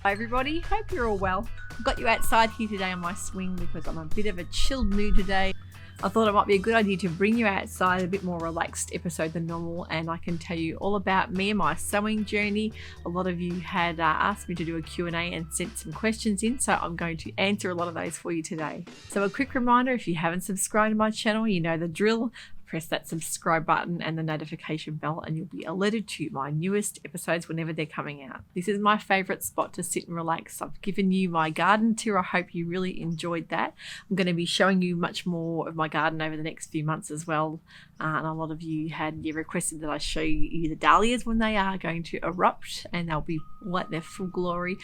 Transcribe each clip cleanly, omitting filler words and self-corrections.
Hi everybody, hope you're all well. I've got you outside here today on my swing because I'm a bit of a chilled mood today. I thought it might be a good idea to bring you outside, a bit more relaxed episode than normal, and I can tell you all about me and my sewing journey. A lot of you had asked me to do a Q&A and sent some questions in, so I'm going to answer a lot of those for you today. So a quick reminder, if you haven't subscribed to my channel, you know the drill. Press that subscribe button and the notification bell and you'll be alerted to my newest episodes whenever they're coming out. This is my favourite spot to sit and relax. I've given you my garden tour. I hope you really enjoyed that. I'm going to be showing you much more of my garden over the next few months as well. And a lot of you had requested that I show you the dahlias when they are going to erupt and they'll be all at their full glory.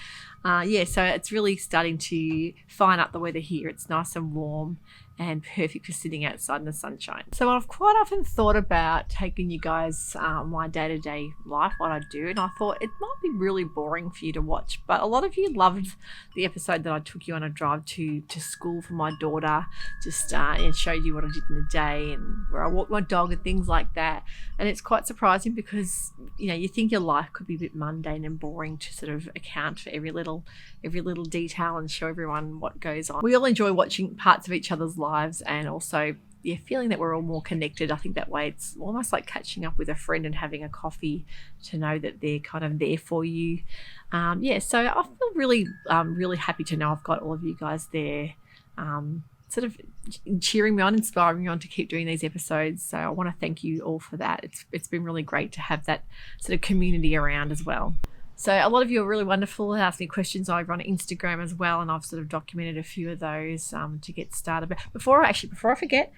So it's really starting to fine up the weather here. It's nice and warm and perfect for sitting outside in the sunshine. So I've quite often thought about taking you guys my day-to-day life, what I do, and I thought it might be really boring for you to watch, but a lot of you loved the episode that I took you on a drive to school for my daughter, just and showed you what I did in the day and where I walked my dog and things like that. And it's quite surprising because you think your life could be a bit mundane and boring to sort of account for every little detail and show everyone what goes on. We all enjoy watching parts of each other's lives and also feeling that we're all more connected. I think that way it's almost like catching up with a friend and having a coffee to know that they're kind of there for you. So I feel really happy to know I've got all of you guys there sort of cheering me on, inspiring me on to keep doing these episodes. So I want to thank you all for that. It's been really great to have that sort of community around as well. So a lot of you are really wonderful and ask me questions over on Instagram as well, and I've sort of documented a few of those to get started. But before I forget,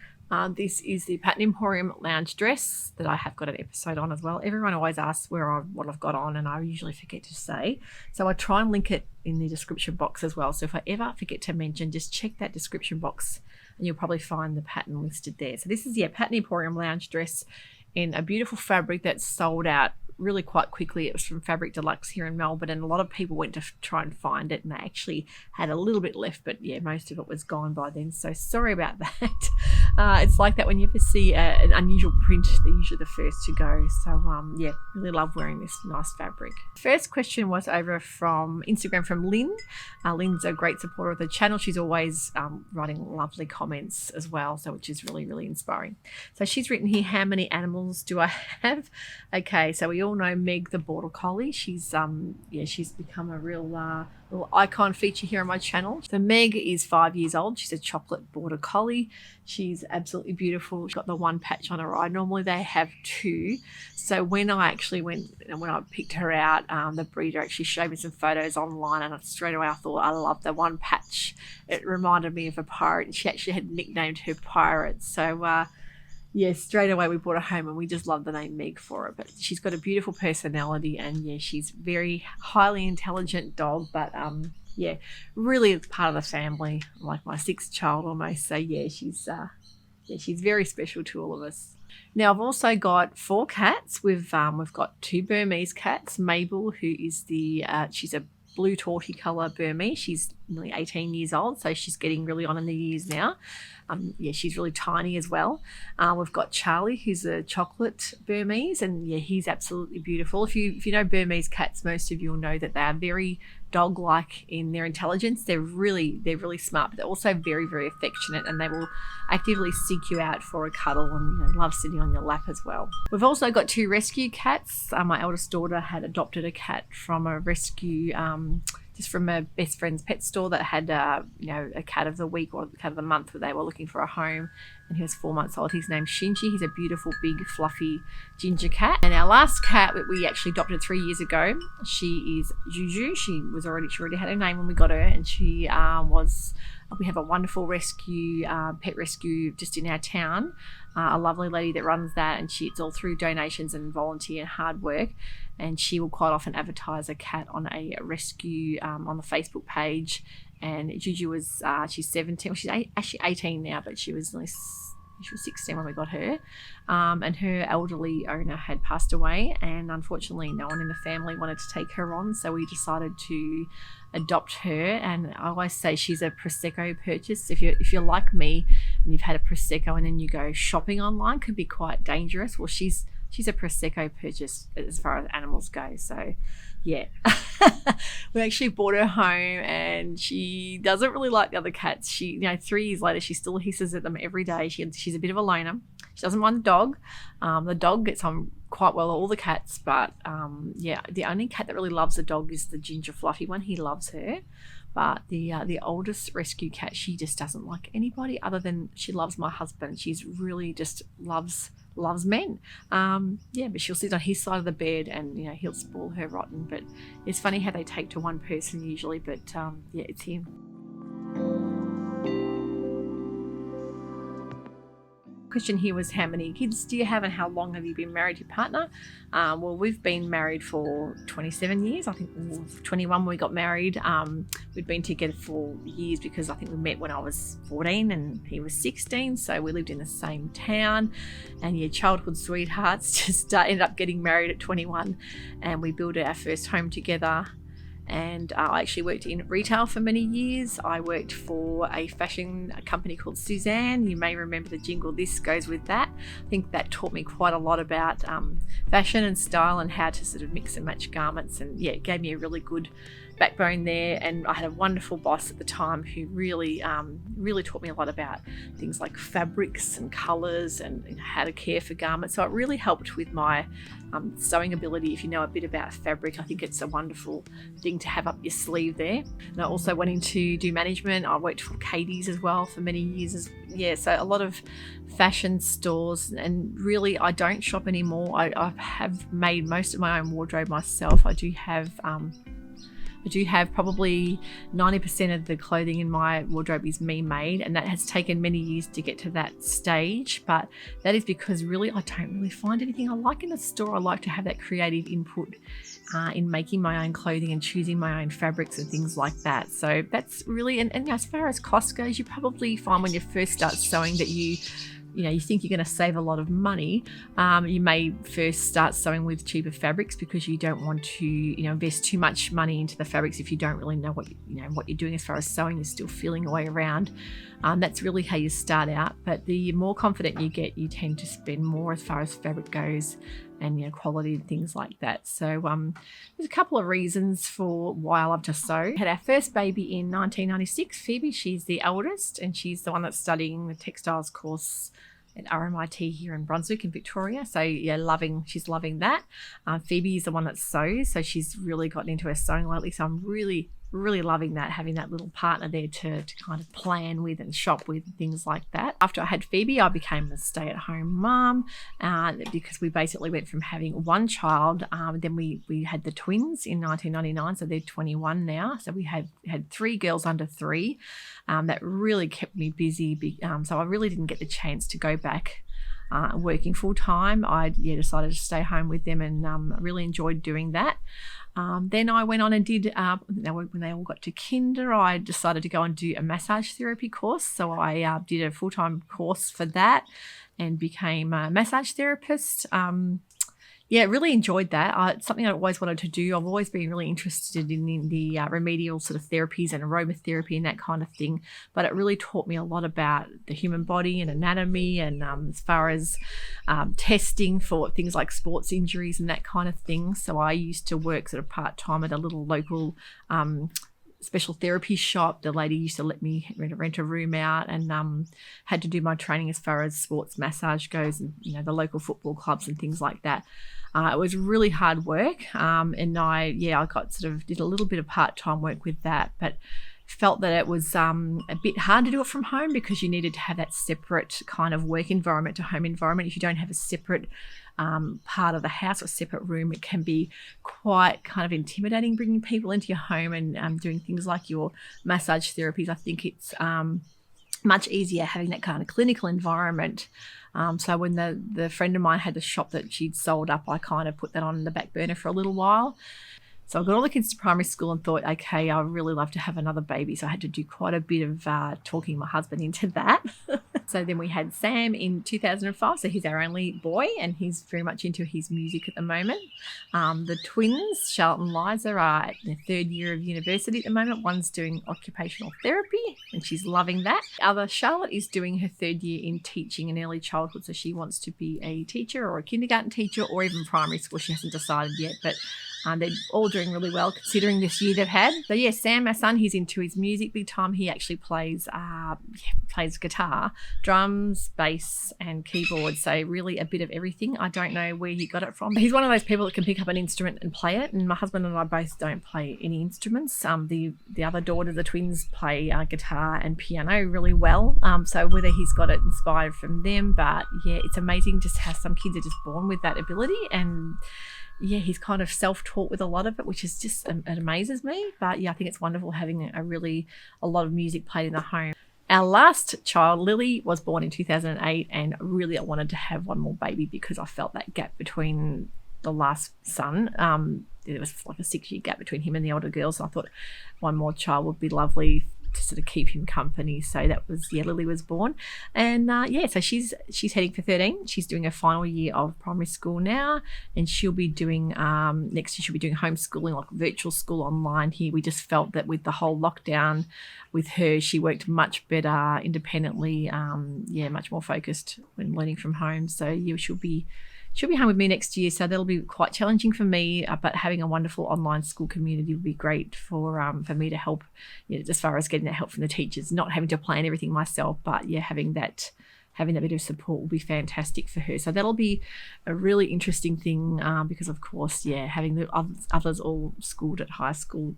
this is the Pattern Emporium lounge dress that I have got an episode on as well. Everyone always asks what I've got on, and I usually forget to say. So I try and link it in the description box as well. So if I ever forget to mention, just check that description box and you'll probably find the pattern listed there. So this is Pattern Emporium lounge dress in a beautiful fabric that's sold out really quite quickly. It was from Fabric Deluxe here in Melbourne, and a lot of people went to try and find it, and they actually had a little bit left, but most of it was gone by then, so sorry about that. It's like that when you ever see an unusual print, they're usually the first to go. So really love wearing this nice fabric. First question was over from Instagram from Lynn. Lynn's a great supporter of the channel. She's always writing lovely comments as well, so which is really inspiring. So she's written here, how many animals do I have? Okay, so we all know Meg the Border Collie. She's become a real little icon feature here on my channel. So Meg is 5 years old. She's a chocolate Border Collie. She's absolutely beautiful. She's got the one patch on her eye. Normally they have two. So when I picked her out, the breeder actually showed me some photos online, and straight away I thought, I love the one patch. It reminded me of a pirate, and she actually had nicknamed her Pirate. So straight away we brought her home and we just love the name Meg for her. But she's got a beautiful personality, and she's very highly intelligent dog, but really it's part of the family, like my sixth child almost. So she's very special to all of us. Now I've also got 4 cats. We've got 2 Burmese cats. Mabel, who is she's a blue torty colour Burmese. She's nearly 18 years old, so she's getting really on in the years now. She's really tiny as well. We've got Charlie, who's a chocolate Burmese, and he's absolutely beautiful. If you know Burmese cats, most of you will know that they are very dog-like in their intelligence. They're really smart, but they're also very affectionate, and they will actively seek you out for a cuddle and love sitting on your lap as well. We've also got 2 rescue cats. My eldest daughter had adopted a cat from a rescue just from a best friend's pet store that had a cat of the week or cat of the month, where they were looking for a home, and he was 4 months old. His name's Shinji. He's a beautiful big fluffy ginger cat. And our last cat that we actually adopted 3 years ago, she is Juju. She already had her name when we got her, and we have a wonderful rescue, pet rescue just in our town. A lovely lady that runs that, and it's all through donations and volunteer and hard work. And she will quite often advertise a cat on a rescue on the Facebook page. And Juju was she's 17. Well, she's actually 18 now, but she was 16 when we got her. And her elderly owner had passed away, and unfortunately no one in the family wanted to take her on, so we decided to adopt her. And I always say she's a Prosecco purchase. If you're like me and you've had a Prosecco and then you go shopping online, could be quite dangerous. Well, she's she's a Prosecco purchase as far as animals go. So yeah, we actually brought her home, and she doesn't really like the other cats. She, 3 years later, she still hisses at them every day. She's a bit of a loner. She doesn't mind the dog. The dog gets on quite well with all the cats, but the only cat that really loves the dog is the ginger fluffy one. He loves her. But the oldest rescue cat, she just doesn't like anybody other than she loves my husband. She's really just loves men. But she'll sit on his side of the bed, and he'll spoil her rotten. But it's funny how they take to one person usually. But it's him. Question here was, how many kids do you have and how long have you been married to your partner? Well, we've been married for 27 years. I think we were 21 when we got married. We'd been together for years because I think we met when I was 14 and he was 16. So we lived in the same town, and childhood sweethearts, just ended up getting married at 21, and we built our first home together. And I actually worked in retail for many years. I worked for a fashion company called Suzanne. You may remember the jingle, "This goes with that." I think that taught me quite a lot about fashion and style and how to sort of mix and match garments. And it gave me a really good backbone there. And I had a wonderful boss at the time who really taught me a lot about things like fabrics and colours and how to care for garments. So it really helped with my sewing ability. If you know a bit about fabric, I think it's a wonderful thing to have up your sleeve there. And I also went into do management. I worked for Katie's as well for many years. So a lot of fashion stores, and really I don't shop anymore. I have made most of my own wardrobe myself. I do have probably 90% of the clothing in my wardrobe is me made, and that has taken many years to get to that stage. But that is because really I don't really find anything I like in the store. I like to have that creative input in making my own clothing and choosing my own fabrics and things like that. So that's really, and as far as cost goes, you probably find when you first start sewing that you think you're going to save a lot of money. You may first start sewing with cheaper fabrics because you don't want to, invest too much money into the fabrics if you don't really know what you're doing as far as sewing. You're still feeling your way around. That's really how you start out. But the more confident you get, you tend to spend more as far as fabric goes and quality and things like that. So there's a couple of reasons for why I love to sew. We had our first baby in 1996. Phoebe, she's the eldest, and she's the one that's studying the textiles course at RMIT here in Brunswick in Victoria. So she's loving that. Phoebe is the one that sews, so she's really gotten into her sewing lately. So I'm really loving that, having that little partner there to kind of plan with and shop with and things like that. After I had Phoebe, I became a stay-at-home mum because we basically went from having one child, then we had the twins in 1999, so they're 21 now. So we had 3 girls under 3. That really kept me busy. So I really didn't get the chance to go back working full time. I decided to stay home with them, and really enjoyed doing that. Then I went on and did, when they all got to kinder, I decided to go and do a massage therapy course. So I did a full-time course for that and became a massage therapist. Really enjoyed that. It's something I always wanted to do. I've always been really interested in the remedial sort of therapies and aromatherapy and that kind of thing. But it really taught me a lot about the human body and anatomy, and as far as testing for things like sports injuries and that kind of thing. So I used to work sort of part-time at a little local special therapy shop. The lady used to let me rent a room out, and had to do my training as far as sports massage goes, and the local football clubs and things like that. It was really hard work, and I got did a little bit of part-time work with that, but felt that it was a bit hard to do it from home because you needed to have that separate kind of work environment to home environment. If you don't have a separate part of the house or separate room, it can be quite kind of intimidating bringing people into your home and doing things like your massage therapies. I think it's much easier having that kind of clinical environment. So when the friend of mine had the shop that she'd sold up, I kind of put that on the back burner for a little while. So I got all the kids to primary school and thought, okay, I'd really love to have another baby. So I had to do quite a bit of talking my husband into that. So then we had Sam in 2005. So he's our only boy and he's very much into his music at the moment. The twins, Charlotte and Liza, are at their 3rd year of university at the moment. One's doing occupational therapy and she's loving that. The other, Charlotte, is doing her 3rd year in teaching in early childhood. So she wants to be a teacher or a kindergarten teacher or even primary school. She hasn't decided yet, but they're all doing really well considering this year they've had. So yeah, Sam, our son, he's into his music big time. He actually plays guitar, drums, bass and keyboard. So really a bit of everything. I don't know where he got it from. He's one of those people that can pick up an instrument and play it. And my husband and I both don't play any instruments. The other daughter, the twins, play guitar and piano really well. So whether he's got it inspired from them, but yeah, it's amazing just how some kids are just born with that ability. And yeah, he's kind of self-taught with a lot of it, which is just, it amazes me. But yeah, I think it's wonderful having a lot of music played in the home. Our last child, Lily, was born in 2008, and really I wanted to have one more baby because I felt that gap between the last son. There was like a 6-year gap between him and the older girls. So I thought one more child would be lovely to sort of keep him company. So that was, Lily was born. And so she's heading for 13. She's doing her final year of primary school now, and she'll be doing next year she'll be doing homeschooling, like virtual school online here. We just felt that with the whole lockdown with her, she worked much better independently, much more focused when learning from home. So yeah, she'll be home with me next year, so that'll be quite challenging for me, but having a wonderful online school community will be great for me to help, as far as getting that help from the teachers, not having to plan everything myself, but having that bit of support will be fantastic for her. So that'll be a really interesting thing because, of course, having the others all schooled at high school,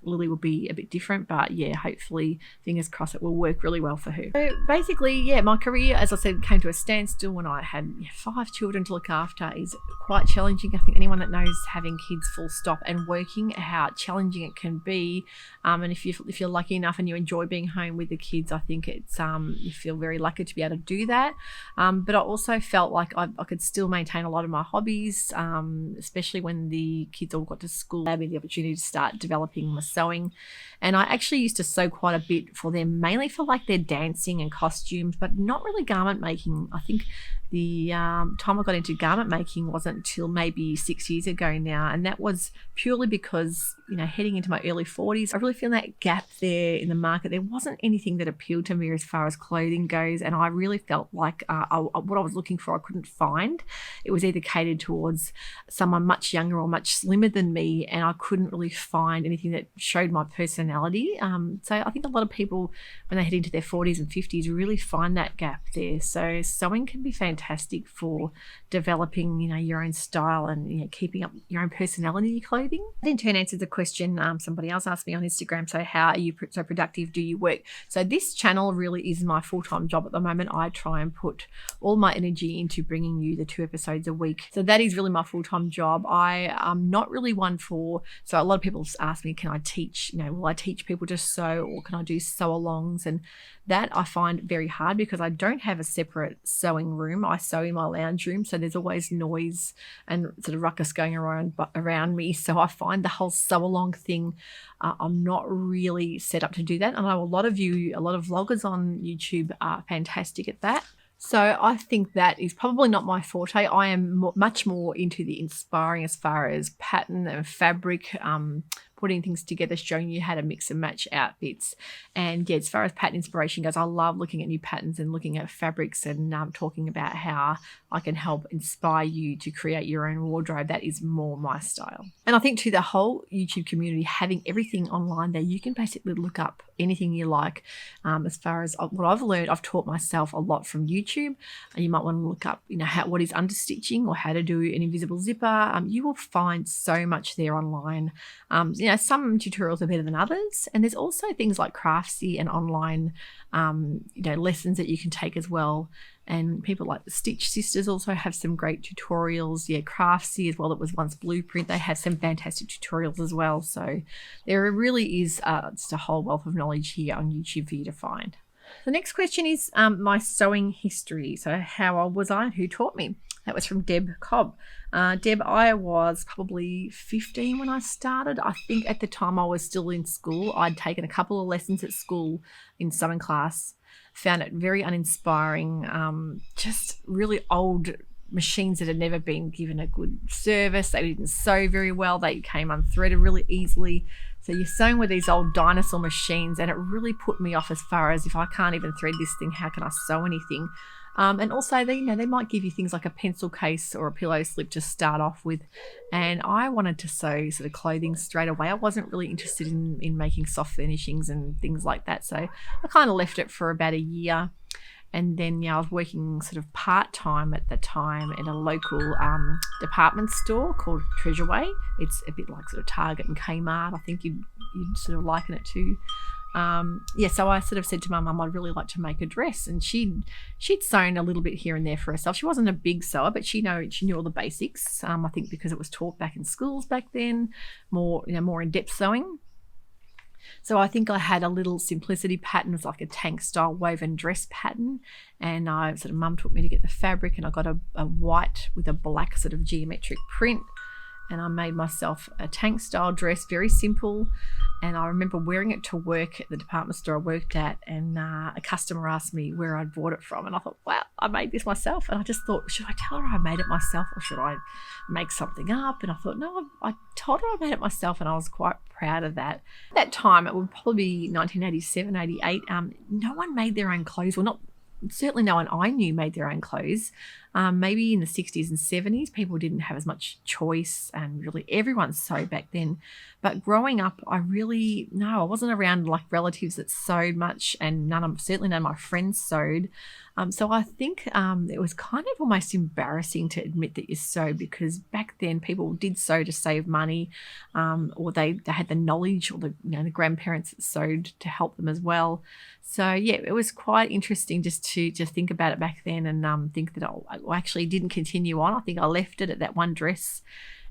Lily will be a bit different, but hopefully, fingers crossed, it will work really well for her. So basically, my career, as I said, came to a standstill when I had 5 children to look after. Is quite challenging. I think anyone that knows having kids full stop and working, how challenging it can be, and if you're lucky enough and you enjoy being home with the kids, I think it's you feel very lucky to be able to do that. But I also felt like I could still maintain a lot of my hobbies, especially when the kids all got to school. They had the opportunity to start developing my sewing, and I actually used to sew quite a bit for them, mainly for like their dancing and costumes, but not really garment making. I think the time I got into garment making wasn't until maybe 6 years ago now, and that was purely because heading into my early 40s, I really feel that gap there in the market. There wasn't anything that appealed to me as far as clothing goes, and I really felt like what I was looking for I couldn't find. It was either catered towards someone much younger or much slimmer than me, and I couldn't really find anything that showed my personality. So I think a lot of people, when they head into their 40s and 50s, really find that gap there. So sewing can be fantastic for developing your own style and keeping up your own personality in your clothing. That in turn answers the question somebody else asked me on Instagram. So how are you so productive? Do you work? So this channel really is my full-time job at the moment. I try and put all my energy into bringing you the 2 episodes a week. So that is really my full-time job. I am not really one for, so a lot of people ask me, can I teach, will I teach people to sew, or can I do sew-alongs? And that I find very hard because I don't have a separate sewing room. I sew in my lounge room, so there's always noise and sort of ruckus going around me. So I find the whole sew-along thing, I'm not really set up to do that. I know a lot of vloggers on YouTube are fantastic at that. So I think that is probably not my forte. I am much more into the inspiring as far as pattern and fabric, putting things together, showing you how to mix and match outfits. And as far as pattern inspiration goes, I love looking at new patterns and looking at fabrics and talking about how I can help inspire you to create your own wardrobe. That is more my style. And I think to the whole YouTube community, having everything online there, you can basically look up anything you like. As far as what I've learned, I've taught myself a lot from YouTube. You might want to look up, what is understitching or how to do an invisible zipper. You will find so much there online. Some tutorials are better than others, and there's also things like Craftsy and online, lessons that you can take as well. And people like the Stitch Sisters also have some great tutorials. Craftsy as well, it was once Blueprint. They have some fantastic tutorials as well. So there really is just a whole wealth of knowledge here on YouTube for you to find. The next question is my sewing history. So how old was I and who taught me? That was from Deb Cobb. Deb, I was probably 15 when I started. I think at the time I was still in school. I'd taken a couple of lessons at school in sewing class. Found it very uninspiring. Just really old machines that had never been given a good service. They didn't sew very well. They came unthreaded really easily. So you're sewing with these old dinosaur machines, and it really put me off as far as, if I can't even thread this thing, how can I sew anything? And also, they might give you things like a pencil case or a pillow slip to start off with. And I wanted to sew sort of clothing straight away. I wasn't really interested in making soft furnishings and things like that. So I kind of left it for about a year. And then I was working sort of part-time at the time at a local department store called Treasureway. It's a bit like sort of Target and Kmart. I think you'd sort of liken it to. So I sort of said to my mum, I'd really like to make a dress, and she'd sewn a little bit here and there for herself. She wasn't a big sewer, but she knew all the basics. I think because it was taught back in schools back then, more in-depth sewing. So I think I had a little simplicity pattern. It was like a tank style woven dress pattern, and mum took me to get the fabric, and I got a white with a black sort of geometric print, and I made myself a tank style dress, very simple. And I remember wearing it to work at the department store I worked at, and a customer asked me where I'd bought it from, and I thought, wow, I made this myself. And I just thought, should I tell her I made it myself, or should I make something up? And I thought, no, I told her I made it myself, and I was quite proud of that. At that time, it would probably be 1987, 88. No one made their own clothes. Well, certainly no one I knew made their own clothes. Maybe in the 60s and 70s, people didn't have as much choice, and really everyone sewed back then. But growing up, I wasn't around like relatives that sewed much, and certainly none of my friends sewed. So I think it was kind of almost embarrassing to admit that you sewed, because back then people did sew to save money, or they had the knowledge, or the grandparents that sewed to help them as well. So yeah, it was quite interesting just to think about it back then, and think that I actually didn't continue on. I think I left it at that one dress,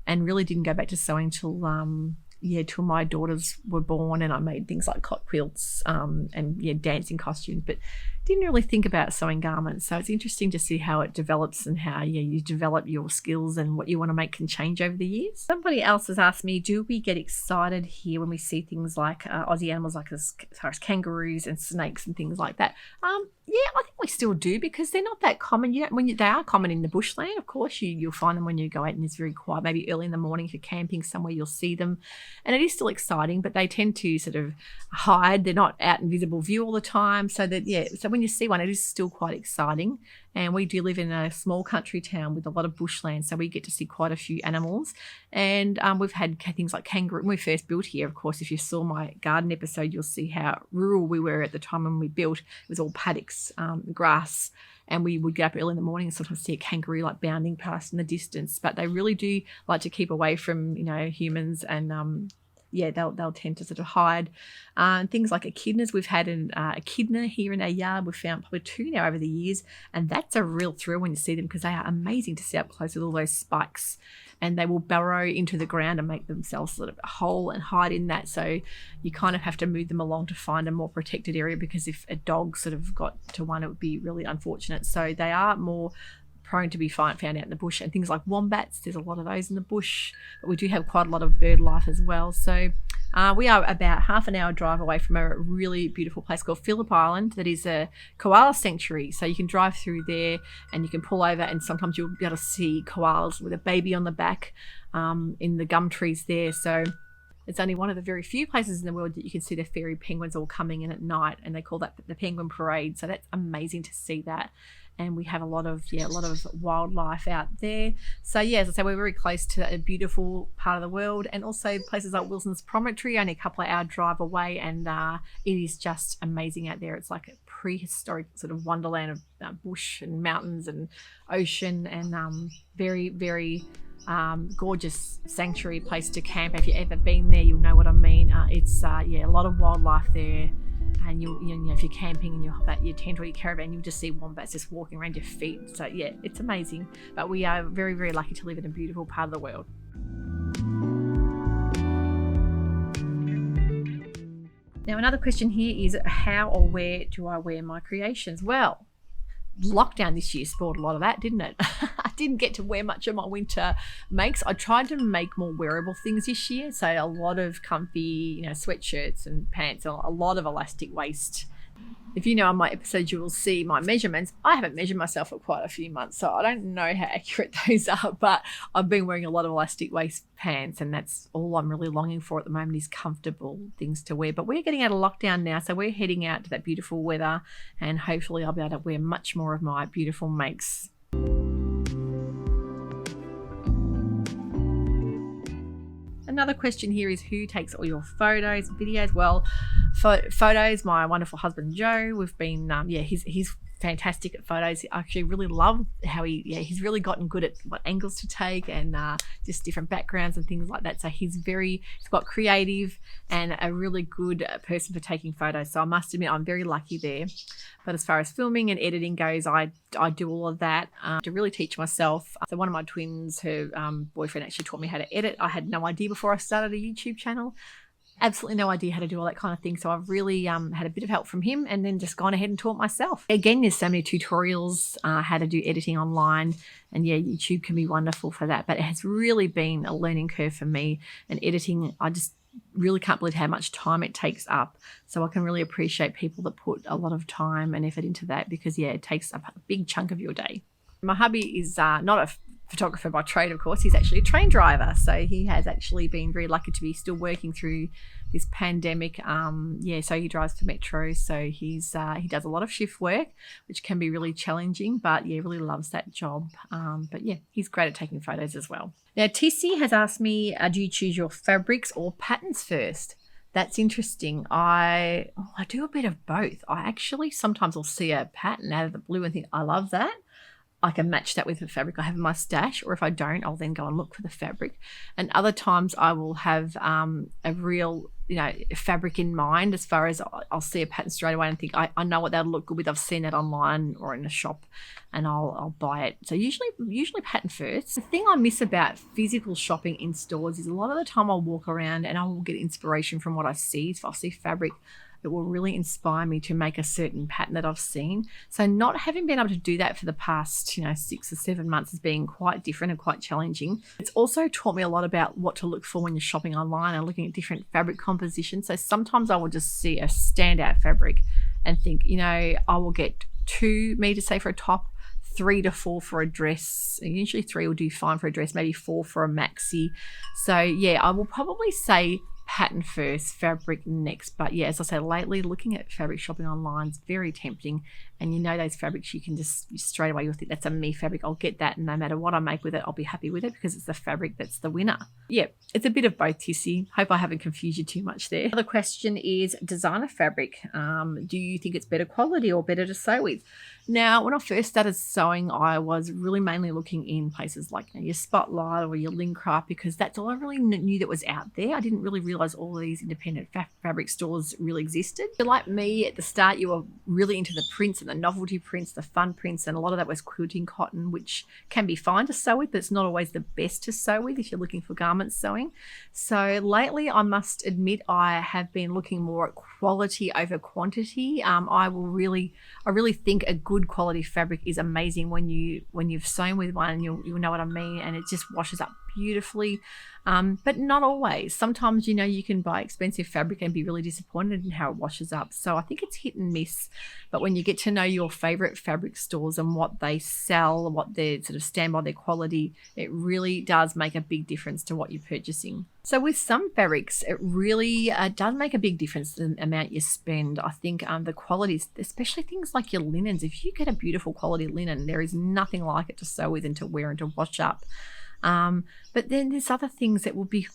and really didn't go back to sewing till my daughters were born, and I made things like cot quilts and dancing costumes, but didn't really think about sewing garments. So it's interesting to see how it develops, and how you develop your skills, and what you want to make can change over the years. Somebody else has asked me, do we get excited here when we see things like Aussie animals, like as far as kangaroos and snakes and things like that? Yeah, I think we still do, because they're not that common. They are common in the bushland, of course. You'll find them when you go out and it's very quiet. Maybe early in the morning, if you're camping somewhere, you'll see them, and it is still exciting. But they tend to sort of hide. They're not out in visible view all the time. So when you see one, it is still quite exciting. And we do live in a small country town with a lot of bushland, so we get to see quite a few animals. And we've had things like kangaroo. When we first built here, of course, if you saw my garden episode, you'll see how rural we were at the time when we built. It was all paddocks, grass, and we would get up early in the morning and sometimes see a kangaroo like bounding past in the distance. But they really do like to keep away from humans, and they'll tend to sort of hide. Things like echidnas, we've had an echidna here in our yard. We've found probably 2 now over the years, and that's a real thrill when you see them, because they are amazing to see up close with all those spikes, and they will burrow into the ground and make themselves sort of a hole and hide in that. So you kind of have to move them along to find a more protected area, because if a dog sort of got to one, it would be really unfortunate. So they are more prone to be found out in the bush. And things like wombats, there's a lot of those in the bush, but we do have quite a lot of bird life as well. So we are about half an hour drive away from a really beautiful place called Phillip Island that is a koala sanctuary. So you can drive through there, and you can pull over, and sometimes you'll be able to see koalas with a baby on the back in the gum trees there. So it's only one of the very few places in the world that you can see the fairy penguins all coming in at night, and they call that the penguin parade. So that's amazing to see that. And we have a lot of wildlife out there. So as I say, we're very close to a beautiful part of the world, and also places like Wilson's Promontory, only a couple of hour drive away, and it is just amazing out there. It's like a prehistoric sort of wonderland of bush and mountains and ocean, and very, very gorgeous sanctuary place to camp. If you've ever been there, you'll know what I mean. It's a lot of wildlife there. And if you're camping and you hop out your tent or your caravan, you'll just see wombats just walking around your feet. So it's amazing. But we are very, very lucky to live in a beautiful part of the world. Now, another question here is, how or where do I wear my creations? Well, lockdown this year spoiled a lot of that, didn't it? I didn't get to wear much of my winter makes. I tried to make more wearable things this year, so a lot of comfy, sweatshirts and pants, and a lot of elastic waist If you know on my episodes, you will see my measurements. I haven't measured myself for quite a few months, so I don't know how accurate those are, but I've been wearing a lot of elastic waist pants, and that's all I'm really longing for at the moment is comfortable things to wear. But we're getting out of lockdown now, so we're heading out to that beautiful weather, and hopefully I'll be able to wear much more of my beautiful makes. Another question here is, who takes all your photos, videos? Well, photos, my wonderful husband Joe. We've been he's fantastic at photos. I actually really love how he's really gotten good at what angles to take and just different backgrounds and things like that. So he's got creative and a really good person for taking photos. So I must admit I'm very lucky there. But as far as filming and editing goes, I do all of that to really teach myself. So one of my twins, her boyfriend actually taught me how to edit. I had no idea before I started a YouTube channel. Absolutely no idea how to do all that kind of thing. So I've really had a bit of help from him and then just gone ahead and taught myself. Again, there's so many tutorials how to do editing online. And yeah, YouTube can be wonderful for that. But it has really been a learning curve for me. And editing, I just really can't believe how much time it takes up. So I can really appreciate people that put a lot of time and effort into that because, yeah, it takes up a big chunk of your day. My hubby is not a photographer by trade, of course. He's actually a train driver, so he has actually been very lucky to be still working through this pandemic. So he drives for Metro, so he does a lot of shift work, which can be really challenging, but yeah, really loves that job. But yeah, he's great at taking photos as well. Now, Tissy has asked me, do you choose your fabrics or patterns first? That's interesting. I do a bit of both. I actually sometimes will see a pattern out of the blue and think, I love that. I can match that with the fabric I have in my stash, or if I don't, I'll then go and look for the fabric. And other times I will have a real, fabric in mind, as far as I'll see a pattern straight away and think, I know what that'll look good with. I've seen it online or in a shop and I'll buy it. So usually pattern first. The thing I miss about physical shopping in stores is a lot of the time I'll walk around and I will get inspiration from what I see. If I see fabric, it will really inspire me to make a certain pattern that I've seen. So not having been able to do that for the past, 6 or 7 months has been quite different and quite challenging. It's also taught me a lot about what to look for when you're shopping online and looking at different fabric compositions. So sometimes I will just see a standout fabric and think, I will get 2 meters, say, for a top, 3 to 4 for a dress. Usually 3 will do fine for a dress, maybe 4 for a maxi. So yeah, I will probably say pattern first, fabric next. But yeah, as I said, lately looking at fabric shopping online is very tempting. And those fabrics, you can just straight away, you'll think that's a me fabric. I'll get that, and no matter what I make with it, I'll be happy with it because it's the fabric that's the winner. Yeah, it's a bit of both, Tissy. Hope I haven't confused you too much there. Another question is designer fabric. Do you think it's better quality or better to sew with? Now, when I first started sewing, I was really mainly looking in places like your Spotlight or your Lincraft because that's all I really knew that was out there. I didn't really realize all of these independent fabric stores really existed. If you're like me, at the start, you were really into the prints and the novelty prints, the fun prints, and a lot of that was quilting cotton, which can be fine to sew with, but it's not always the best to sew with if you're looking for garment sewing. So lately, I must admit, I have been looking more at quality over quantity. I really think a good quality fabric is amazing when you've sewn with one, and you'll know what I mean, and it just washes up beautifully. But not always. Sometimes you can buy expensive fabric and be really disappointed in how it washes up. So I think it's hit and miss. But when you get to know your favorite fabric stores and what they sell, what they sort of stand by their quality, it really does make a big difference to what you're purchasing. So with some fabrics, it really does make a big difference the amount you spend. I think the qualities, especially things like your linens, if you get a beautiful quality linen, there is nothing like it to sew with and to wear and to wash up. But then there's other things that will be,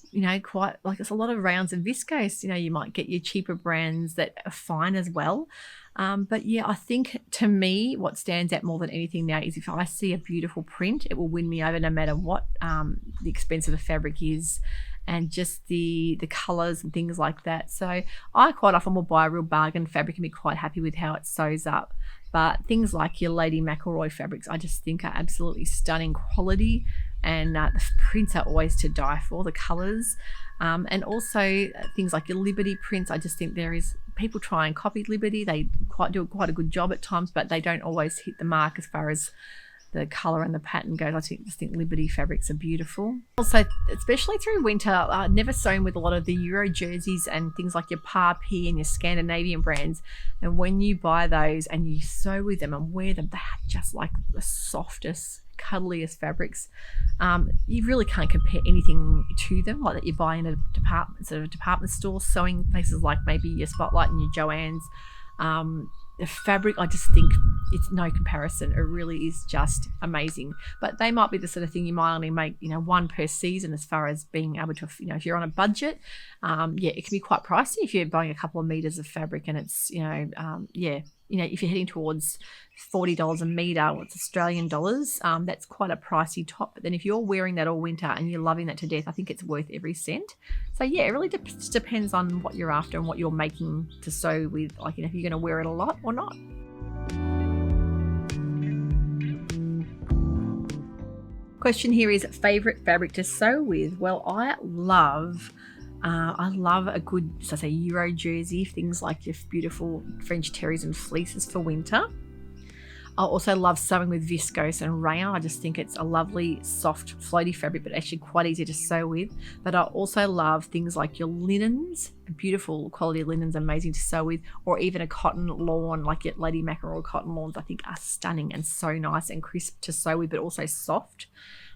quite like, it's a lot of rounds and viscose. You might get your cheaper brands that are fine as well. But yeah, I think to me, what stands out more than anything now is if I see a beautiful print, it will win me over no matter what the expense of the fabric is, and just the colors and things like that. So I quite often will buy a real bargain fabric and be quite happy with how it sews up. But things like your Lady McElroy fabrics, I just think are absolutely stunning quality. And the prints are always to die for, the colours. And also things like your Liberty prints, I just think people try and copy Liberty. They do quite a good job at times, but they don't always hit the mark as far as the color and the pattern goes. I just think Liberty fabrics are beautiful. Also, especially through winter, I've never sewn with a lot of the Euro jerseys and things like your Parpy and your Scandinavian brands. And when you buy those and you sew with them and wear them, they are just like the softest, cuddliest fabrics. You really can't compare anything to them like that you buy in a department store sewing places like maybe your Spotlight and your Joann's. The fabric, I just think it's no comparison. It really is just amazing. But they might be the sort of thing you might only make, one per season, as far as being able to, if you're on a budget, it can be quite pricey if you're buying a couple of meters of fabric, and it's, if you're heading towards $40 a metre, what's Australian dollars, that's quite a pricey top. But then if you're wearing that all winter and you're loving that to death, I think it's worth every cent. So yeah, it really depends on what you're after and what you're making to sew with, like, if you're going to wear it a lot or not. Question here is favourite fabric to sew with. Well, I love a good, Euro jersey, things like your beautiful French terries and fleeces for winter. I also love sewing with viscose and rayon. I just think it's a lovely, soft, floaty fabric, but actually quite easy to sew with. But I also love things like your linens, beautiful quality linens, amazing to sew with, or even a cotton lawn, like your Lady Mackerel cotton lawns, I think are stunning and so nice and crisp to sew with, but also soft.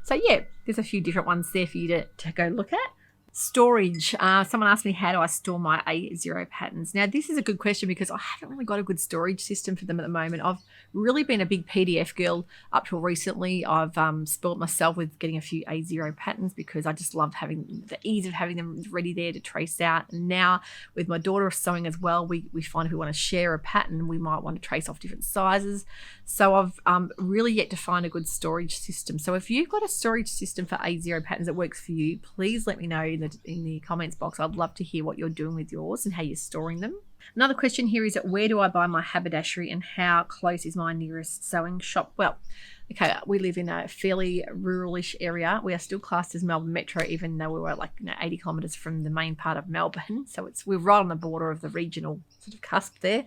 So yeah, there's a few different ones there for you to go look at. Storage. Someone asked me, how do I store my A0 patterns? Now, this is a good question because I haven't really got a good storage system for them at the moment. I've really been a big PDF girl up till recently. I've spoilt myself with getting a few A0 patterns because I just loved having the ease of having them ready there to trace out. And now with my daughter sewing as well, we find if we want to share a pattern, we might want to trace off different sizes. So I've really yet to find a good storage system. So if you've got a storage system for A0 patterns that works for you, please let me know in the comments box. I'd love to hear what you're doing with yours and how you're storing them. Another question here is, where do I buy my haberdashery and how close is my nearest sewing shop? Well, okay, we live in a fairly ruralish area. We are still classed as Melbourne Metro, even though we were 80 kilometres from the main part of Melbourne. So we're right on the border of the regional sort of cusp there.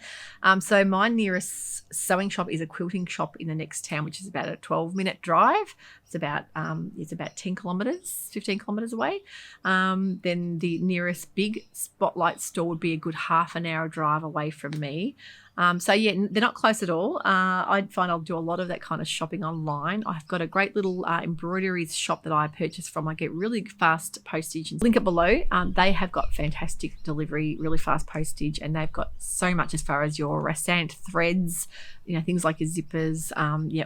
So my nearest sewing shop is a quilting shop in the next town, which is about a 12-minute drive. It's about 10 kilometres, 15 kilometres away. Then the nearest big Spotlight store would be a good half an hour drive away from me. So yeah, they're not close at all. I find I'll do a lot of that kind of shopping online. I've got a great little embroidery shop that I purchase from. I get really fast postage. Link it below. They have got fantastic delivery, really fast postage, and they've got so much as far as your rasant threads, things like your zippers,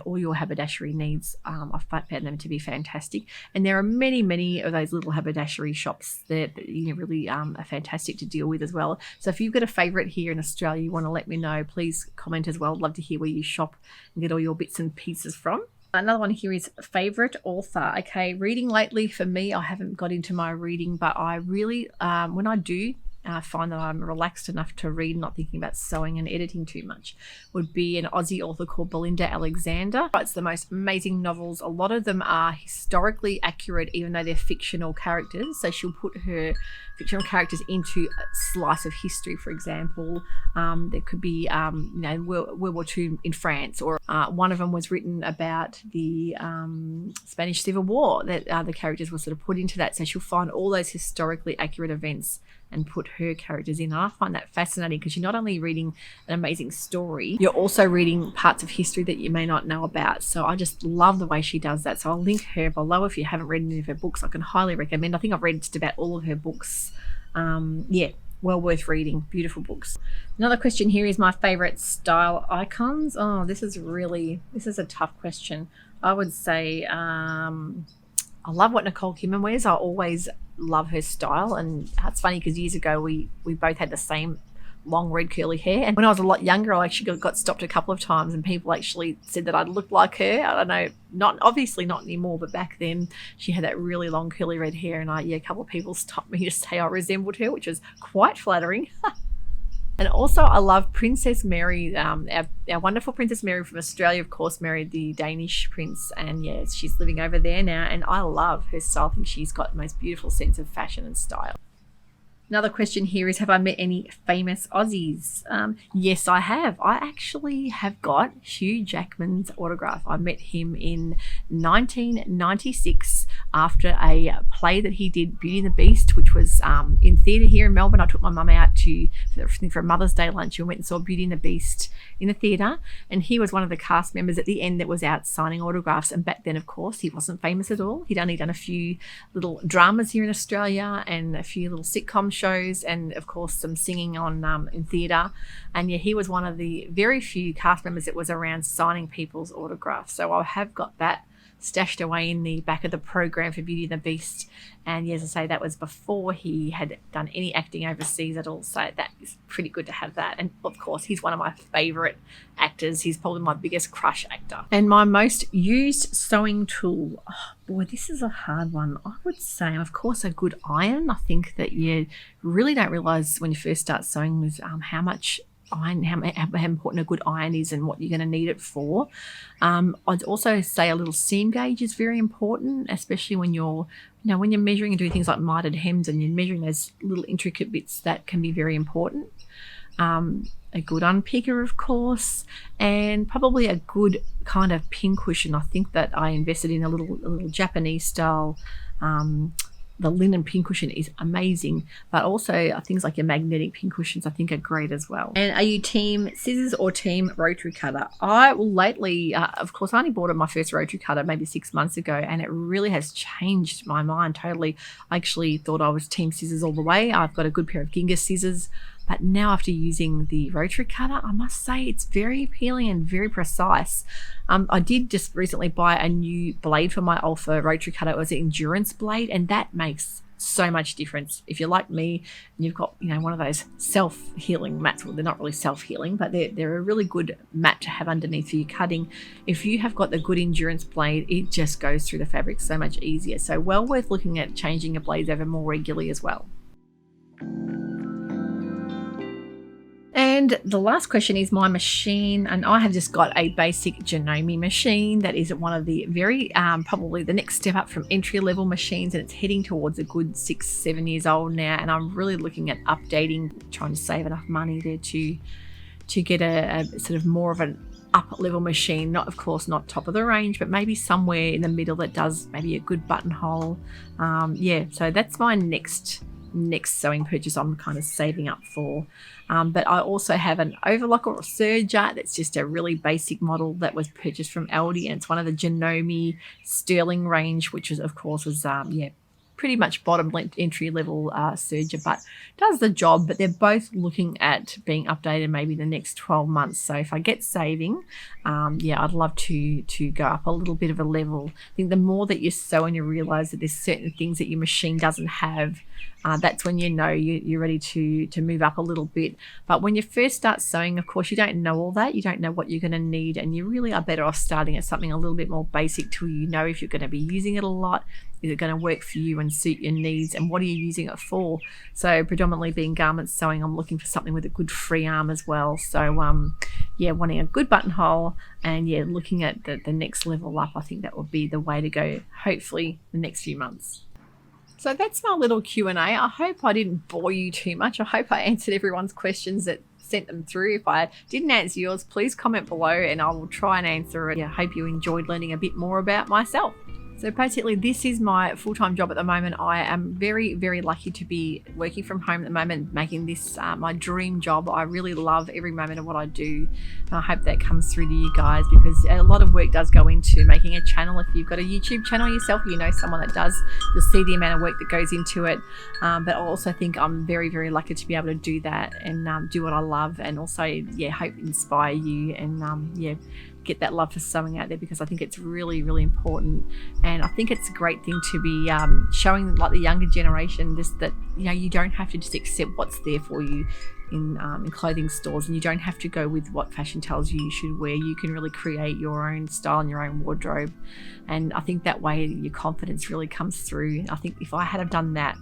all your haberdashery needs. I've found them to be fantastic. And there are many, many of those little haberdashery shops that really are fantastic to deal with as well. So if you've got a favourite here in Australia, you want to let me know, please comment as well. I'd love to hear where you shop and get all your bits and pieces from. Another one here is favourite author. Okay, reading lately for me, I haven't got into my reading, but I really, when I do find that I'm relaxed enough to read, not thinking about sewing and editing too much, would be an Aussie author called Belinda Alexander. It's the most amazing novels. A lot of them are historically accurate, even though they're fictional characters. So she'll put her fictional characters into a slice of history. For example, there could be World War II in France, or one of them was written about the Spanish Civil War, that the characters were sort of put into that. So she'll find all those historically accurate events and put her characters in. And I find that fascinating because you're not only reading an amazing story, you're also reading parts of history that you may not know about. So I just love the way she does that. So I'll link her below if you haven't read any of her books. I can highly recommend. I think I've read just about all of her books. Well worth reading. Beautiful books. Another question here is my favorite style icons. Oh, this is a tough question. I would say I love what Nicole Kidman wears. I always love her style, and it's funny because years ago we both had the same long red curly hair, and when I was a lot younger I actually got stopped a couple of times and people actually said that I looked like her. I don't know, obviously not anymore, but back then she had that really long curly red hair, and a couple of people stopped me to say I resembled her, which was quite flattering. And also I love Princess Mary, our wonderful Princess Mary from Australia, of course, married the Danish prince, and she's living over there now, and I love her style. I think she's got the most beautiful sense of fashion and style. Another question here is, have I met any famous Aussies? Yes, I have. I actually have got Hugh Jackman's autograph. I met him in 1996 after a play that he did, Beauty and the Beast, which was in theatre here in Melbourne. I took my mum out for a Mother's Day lunch and went and saw Beauty and the Beast in the theatre, and he was one of the cast members at the end that was out signing autographs. And back then, of course, he wasn't famous at all. He'd only done a few little dramas here in Australia and a few little sitcom shows, and of course some singing on in theatre. And yeah, he was one of the very few cast members that was around signing people's autographs. So I have got that stashed away in the back of the program for Beauty and the Beast. And yeah, as I say, that was before he had done any acting overseas at all. So that is pretty good to have that. And of course, he's one of my favourite actors. He's probably my biggest crush actor. And my most used sewing tool, oh boy, this is a hard one. I would say, of course, a good iron. I think that you really don't realise when you first start sewing with how much iron, how important a good iron is and what you're going to need it for. I'd also say a little seam gauge is very important, especially when you're measuring and doing things like mitered hems and you're measuring those little intricate bits. That can be very important. A good unpicker, of course, and probably a good kind of pin cushion. I think that I invested in a little Japanese style. The linen pincushion is amazing, but also things like your magnetic pincushions I think are great as well. And are you team scissors or team rotary cutter? Lately, of course, I only bought my first rotary cutter maybe 6 months ago, and it really has changed my mind totally. I actually thought I was team scissors all the way. I've got a good pair of Ginga scissors, but now after using the rotary cutter, I must say it's very appealing and very precise. I did just recently buy a new blade for my Alpha rotary cutter. It was an endurance blade, and that makes so much difference. If you're like me and you've got one of those self-healing mats, well, they're not really self-healing, but they're a really good mat to have underneath for your cutting. If you have got the good endurance blade, it just goes through the fabric so much easier. So well worth looking at changing your blades over more regularly as well. And the last question is my machine, and I have just got a basic Janome machine that is one of the very probably the next step up from entry-level machines, and it's heading towards a good 6-7 years old now, and I'm really looking at updating, trying to save enough money there to get a sort of more of an up-level machine. Not, of course, not top of the range, but maybe somewhere in the middle that does maybe a good buttonhole. So that's my next sewing purchase I'm kind of saving up for. But I also have an overlocker or serger that's just a really basic model that was purchased from Aldi, and it's one of the Janome Sterling range, which is, of course, was pretty much bottom entry level serger, but does the job. But they're both looking at being updated maybe the next 12 months. So if I get saving, I'd love to go up a little bit of a level. I think the more that you sew and you realize that there's certain things that your machine doesn't have, that's when you're ready to move up a little bit. But when you first start sewing, of course, you don't know all that. You don't know what you're going to need, and you really are better off starting at something a little bit more basic till you know if you're going to be using it a lot. Is it going to work for you and suit your needs, and what are you using it for? So predominantly being garment sewing, I'm looking for something with a good free arm as well. So wanting a good buttonhole and looking at the next level up, I think that would be the way to go, hopefully the next few months. So that's my little Q&A. I hope I didn't bore you too much. I hope I answered everyone's questions that sent them through. If I didn't answer yours, please comment below and I will try and answer it. I hope you enjoyed learning a bit more about myself. So basically, this is my full-time job at the moment. I am very, very lucky to be working from home at the moment, making this my dream job. I really love every moment of what I do. And I hope that comes through to you guys, because a lot of work does go into making a channel. If you've got a YouTube channel yourself, you know someone that does, you'll see the amount of work that goes into it. But I also think I'm very, very lucky to be able to do that and do what I love, and also, hope inspire you and, get that love for sewing out there, because I think it's really, really important. And I think it's a great thing to be showing like the younger generation just that you don't have to just accept what's there for you. in clothing stores, and you don't have to go with what fashion tells you should wear. You can really create your own style and your own wardrobe, and I think that way your confidence really comes through. I think if I had have done that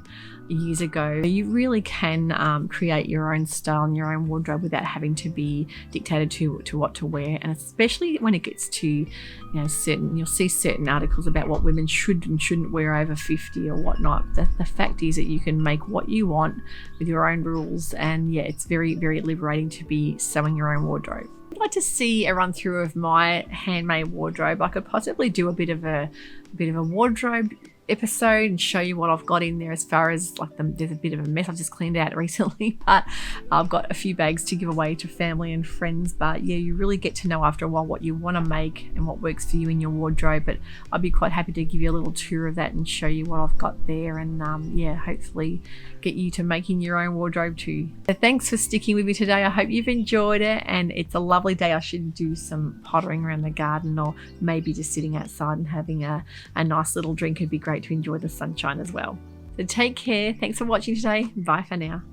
years ago, you really can create your own style and your own wardrobe without having to be dictated to what to wear. And especially when it gets to you'll see certain articles about what women should and shouldn't wear over 50 or whatnot. The fact is that you can make what you want with your own rules, and it's very, very liberating to be sewing your own wardrobe. I'd like to see a run through of my handmade wardrobe. I could possibly do a bit of a wardrobe episode and show you what I've got in there, as far as there's a bit of a mess I've just cleaned out recently, but I've got a few bags to give away to family and friends. But you really get to know after a while what you want to make and what works for you in your wardrobe. But I'd be quite happy to give you a little tour of that and show you what I've got there, and hopefully get you to making your own wardrobe too. So thanks for sticking with me today. I hope you've enjoyed it, and it's a lovely day. I should do some pottering around the garden, or maybe just sitting outside and having a nice little drink. It'd be great to enjoy the sunshine as well. So take care. Thanks for watching today. Bye for now.